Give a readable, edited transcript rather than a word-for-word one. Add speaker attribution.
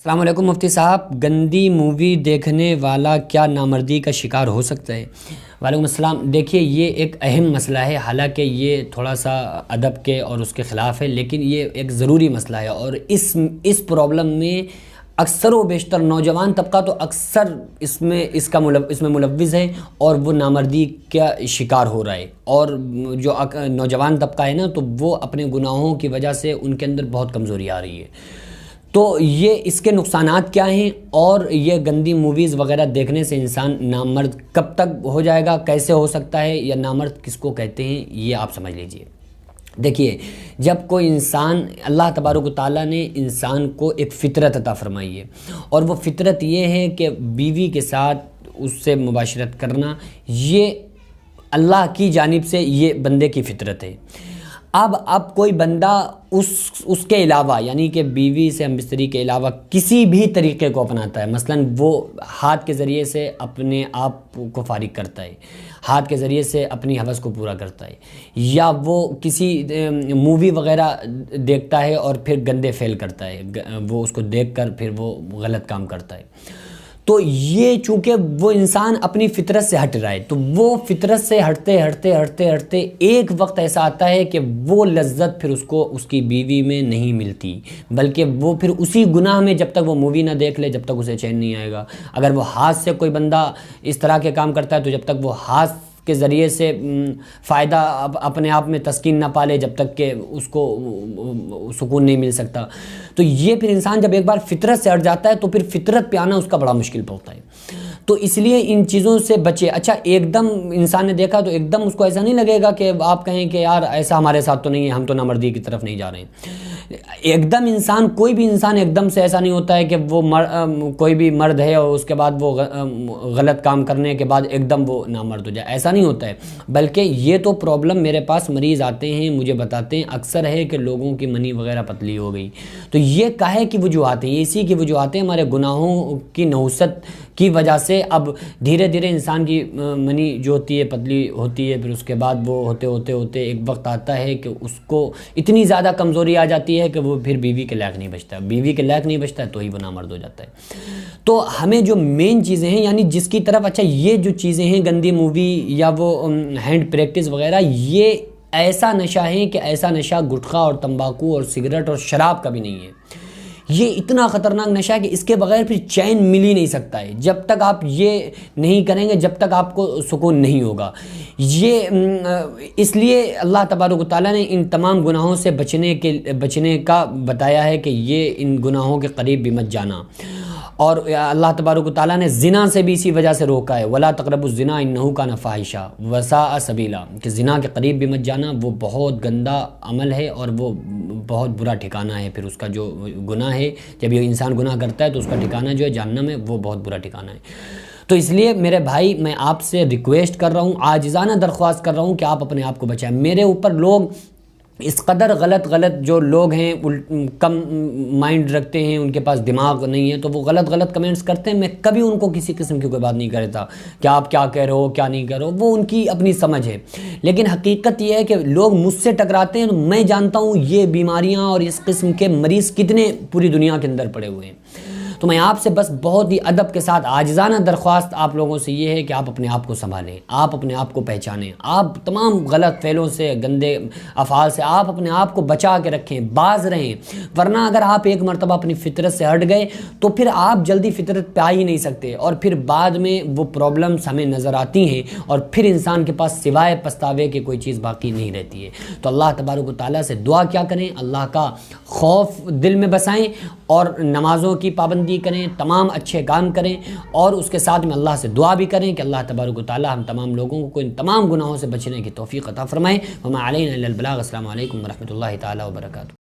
Speaker 1: السلام علیکم مفتی صاحب، گندی مووی دیکھنے والا کیا نامردی کا شکار ہو سکتا ہے؟ وعلیکم السلام۔ دیکھیے، یہ ایک اہم مسئلہ ہے، حالانکہ یہ تھوڑا سا ادب کے اور اس کے خلاف ہے، لیکن یہ ایک ضروری مسئلہ ہے، اور اس پرابلم میں اکثر و بیشتر نوجوان طبقہ تو اکثر اس میں ملوث ہے، اور وہ نامردی کا شکار ہو رہا ہے۔ اور جو نوجوان طبقہ ہے نا، تو وہ اپنے گناہوں کی وجہ سے ان کے اندر بہت کمزوری آ رہی ہے۔ تو یہ اس کے نقصانات کیا ہیں، اور یہ گندی موویز وغیرہ دیکھنے سے انسان نامرد کب تک ہو جائے گا، کیسے ہو سکتا ہے، یا نامرد کس کو کہتے ہیں، یہ آپ سمجھ لیجئے۔ دیکھیے، جب کوئی انسان، اللہ تبارک و تعالیٰ نے انسان کو ایک فطرت عطا فرمائی ہے، اور وہ فطرت یہ ہے کہ بیوی کے ساتھ اس سے مباشرت کرنا، یہ اللہ کی جانب سے یہ بندے کی فطرت ہے۔ اب کوئی بندہ اس کے علاوہ، یعنی کہ بیوی سے ہم بستری کے علاوہ کسی بھی طریقے کو اپناتا ہے، مثلاً وہ ہاتھ کے ذریعے سے اپنے آپ کو فارغ کرتا ہے، ہاتھ کے ذریعے سے اپنی ہوس کو پورا کرتا ہے، یا وہ کسی مووی وغیرہ دیکھتا ہے اور پھر گندے فعل کرتا ہے، وہ اس کو دیکھ کر پھر وہ غلط کام کرتا ہے، تو یہ چونکہ وہ انسان اپنی فطرت سے ہٹ رہا ہے، تو وہ فطرت سے ہٹتے ایک وقت ایسا آتا ہے کہ وہ لذت پھر اس کو اس کی بیوی میں نہیں ملتی، بلکہ وہ پھر اسی گناہ میں، جب تک وہ مووی نہ دیکھ لے جب تک اسے چین نہیں آئے گا۔ اگر وہ ہاتھ سے کوئی بندہ اس طرح کے کام کرتا ہے، تو جب تک وہ ہاتھ کے ذریعے سے فائدہ اپنے آپ میں تسکین نہ پالے، جب تک کہ اس کو سکون نہیں مل سکتا۔ تو یہ پھر انسان جب ایک بار فطرت سے ہٹ جاتا ہے، تو پھر فطرت پہ آنا اس کا بڑا مشکل پڑتا ہے۔ تو اس لیے ان چیزوں سے بچے۔ اچھا، ایک دم انسان نے دیکھا تو ایک دم اس کو ایسا نہیں لگے گا کہ آپ کہیں کہ یار ایسا ہمارے ساتھ تو نہیں ہے، ہم تو نامردی کی طرف نہیں جا رہے ہیں۔ ایک دم انسان، کوئی بھی انسان ایک دم سے ایسا نہیں ہوتا ہے کہ وہ کوئی بھی مرد ہے اور اس کے بعد وہ غلط کام کرنے کے بعد ایک دم وہ نامرد ہو جائے، ایسا نہیں ہوتا ہے۔ بلکہ یہ تو پرابلم، میرے پاس مریض آتے ہیں، مجھے بتاتے ہیں اکثر ہے کہ لوگوں کی منی وغیرہ پتلی ہو گئی۔ تو یہ کاہے کی وجوہات ہیں؟ اسی کی وجوہات ہیں ہمارے گناہوں کی نحوست کی وجہ سے۔ اب دھیرے دھیرے انسان کی منی جو ہوتی ہے پتلی ہوتی ہے، پھر اس کے بعد وہ ہوتے ایک وقت آتا ہے کہ اس کو اتنی زیادہ کمزوری آ جاتی ہے کہ وہ پھر بیوی کے لائق نہیں بچتا، بیوی کے لائق نہیں بچتا ہے تو ہی وہ نامرد ہو جاتا ہے۔ تو ہمیں جو مین چیزیں ہیں، یعنی جس کی طرف، اچھا یہ جو چیزیں ہیں گندی مووی یا وہ ہینڈ پریکٹس وغیرہ، یہ ایسا نشہ ہے کہ ایسا نشہ گٹخا اور تمباکو اور سگریٹ اور شراب کا بھی نہیں ہے۔ یہ اتنا خطرناک نشہ ہے کہ اس کے بغیر پھر چین مل ہی نہیں سکتا ہے۔ جب تک آپ یہ نہیں کریں گے، جب تک آپ کو سکون نہیں ہوگا۔ یہ اس لیے اللہ تبارک و تعالیٰ نے ان تمام گناہوں سے بچنے کا بتایا ہے کہ یہ ان گناہوں کے قریب بھی مت جانا، اور اللہ تبارک و تعالیٰ نے زنا سے بھی اسی وجہ سے روکا ہے، وَلَا تَقْرَبُوا الزِّنَا إِنَّهُ كَانَ فَاحِشًا وَسَاءَ سَبِيلًا، کہ زنا کے قریب بھی مت جانا، وہ بہت گندا عمل ہے اور وہ بہت برا ٹھکانہ ہے۔ پھر اس کا جو گناہ ہے، جب یہ انسان گناہ کرتا ہے تو اس کا ٹھکانہ جو ہے جہنم ہے، وہ بہت برا ٹھکانہ ہے۔ تو اس لیے میرے بھائی، میں آپ سے ریکویسٹ کر رہا ہوں، عاجزانہ درخواست کر رہا ہوں کہ آپ اپنے آپ کو بچائیں۔ میرے اوپر لوگ اس قدر غلط جو لوگ ہیں، کم مائنڈ رکھتے ہیں، ان کے پاس دماغ نہیں ہے، تو وہ غلط کمنٹس کرتے ہیں۔ میں کبھی ان کو کسی قسم کی کوئی بات نہیں کرتا کہ آپ کیا کہہ رہے ہو، کیا نہیں کہہ رہے ہو، وہ ان کی اپنی سمجھ ہے۔ لیکن حقیقت یہ ہے کہ لوگ مجھ سے ٹکراتے ہیں تو میں جانتا ہوں یہ بیماریاں اور اس قسم کے مریض کتنے پوری دنیا کے اندر پڑے ہوئے ہیں۔ تو میں آپ سے بس بہت ہی ادب کے ساتھ عاجزانہ درخواست آپ لوگوں سے یہ ہے کہ آپ اپنے آپ کو سنبھالیں، آپ اپنے آپ کو پہچانیں، آپ تمام غلط فعلوں سے، گندے افعال سے آپ اپنے آپ کو بچا کے رکھیں، باز رہیں۔ ورنہ اگر آپ ایک مرتبہ اپنی فطرت سے ہٹ گئے تو پھر آپ جلدی فطرت پہ آ ہی نہیں سکتے، اور پھر بعد میں وہ پرابلمس ہمیں نظر آتی ہیں، اور پھر انسان کے پاس سوائے پچھتاوے کے کوئی چیز باقی نہیں رہتی ہے۔ تو اللہ تبارک و تعالیٰ سے دعا کیا کریں، اللہ کا خوف دل میں بسائیں، اور نمازوں کی پابندی کریں، تمام اچھے کام کریں، اور اس کے ساتھ میں اللہ سے دعا بھی کریں کہ اللہ تبارک و تعالیٰ ہم تمام لوگوں کو ان تمام گناہوں سے بچنے کی توفیق عطا فرمائے۔ وما علینا الا البلاغ۔ السلام علیکم ورحمۃ اللہ تعالیٰ وبرکاتہ۔